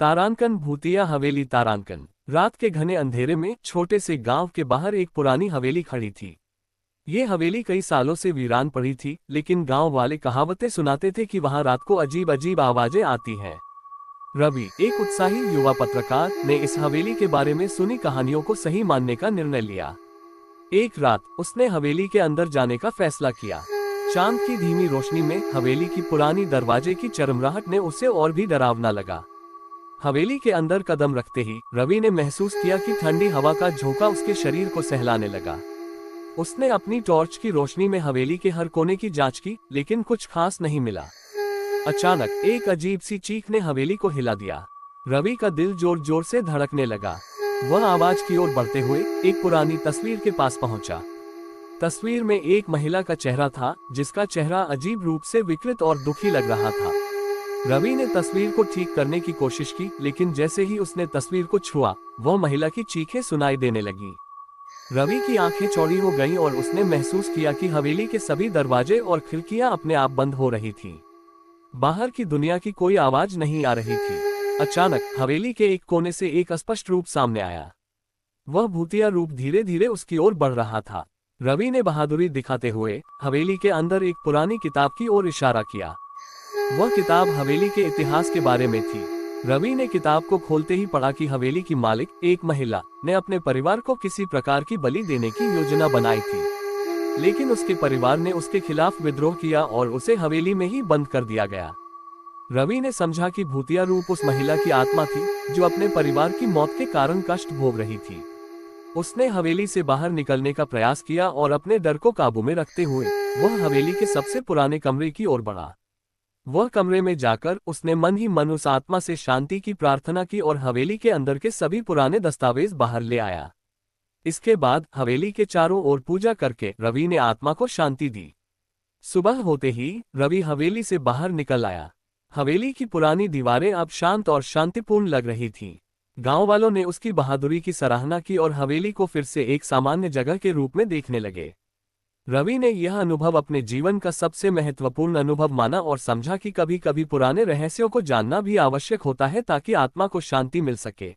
तारांकन भूतिया हवेली। तारांकन। रात के घने अंधेरे में छोटे से गांव के बाहर एक पुरानी हवेली खड़ी थी। ये हवेली कई सालों से वीरान पड़ी थी, लेकिन गांव वाले कहावतें सुनाते थे कि वहां रात को अजीब अजीब आवाजें आती हैं। रवि, एक उत्साही युवा पत्रकार, ने इस हवेली के बारे में सुनी कहानियों को सही मानने का निर्णय लिया। एक रात उसने हवेली के अंदर जाने का फैसला किया। चांद की धीमी रोशनी में हवेली की पुरानी दरवाजे की चरमराहट ने उसे और भी डरावना लगा। हवेली के अंदर कदम रखते ही रवि ने महसूस किया कि ठंडी हवा का झोंका उसके शरीर को सहलाने लगा। उसने अपनी टॉर्च की रोशनी में हवेली के हर कोने की जांच की, लेकिन कुछ खास नहीं मिला। अचानक एक अजीब सी चीख ने हवेली को हिला दिया। रवि का दिल जोर जोर से धड़कने लगा। वह आवाज की ओर बढ़ते हुए एक पुरानी तस्वीर के पास पहुंचा। तस्वीर में एक महिला का चेहरा था, जिसका चेहरा अजीब रूप से विकृत और दुखी लग रहा था। रवि ने तस्वीर को ठीक करने की कोशिश की, लेकिन जैसे ही उसने तस्वीर को छुआ, वह महिला की चीखें सुनाई देने लगीं। रवि की आंखें चौड़ी हो गईं और उसने महसूस किया कि हवेली के सभी दरवाजे और खिड़कियां अपने आप बंद हो रही थीं। बाहर की दुनिया की कोई आवाज नहीं आ रही थी। अचानक हवेली के एक कोने से एक अस्पष्ट रूप सामने आया। वह भूतिया रूप धीरे धीरे उसकी ओर बढ़ रहा था। रवि ने बहादुरी दिखाते हुए हवेली के अंदर एक पुरानी किताब की ओर इशारा किया। वह किताब हवेली के इतिहास के बारे में थी। रवि ने किताब को खोलते ही पढ़ा कि हवेली की मालिक, एक महिला, ने अपने परिवार को किसी प्रकार की बलि देने की योजना बनाई थी, लेकिन उसके परिवार ने उसके खिलाफ विद्रोह किया और उसे हवेली में ही बंद कर दिया गया। रवि ने समझा कि भूतिया रूप उस महिला की आत्मा थी, जो अपने परिवार की मौत के कारण कष्ट भोग रही थी। उसने हवेली से बाहर निकलने का प्रयास किया और अपने डर को काबू में रखते हुए वह हवेली के सबसे पुराने कमरे की ओर बढ़ा। वह कमरे में जाकर उसने मन ही मन उस आत्मा से शांति की प्रार्थना की और हवेली के अंदर के सभी पुराने दस्तावेज बाहर ले आया। इसके बाद हवेली के चारों ओर पूजा करके रवि ने आत्मा को शांति दी। सुबह होते ही रवि हवेली से बाहर निकल आया। हवेली की पुरानी दीवारें अब शांत और शांतिपूर्ण लग रही थीं। गांव वालों ने उसकी बहादुरी की सराहना की और हवेली को फिर से एक सामान्य जगह के रूप में देखने लगे। रवि ने यह अनुभव अपने जीवन का सबसे महत्वपूर्ण अनुभव माना और समझा कि कभी कभी पुराने रहस्यों को जानना भी आवश्यक होता है, ताकि आत्मा को शांति मिल सके।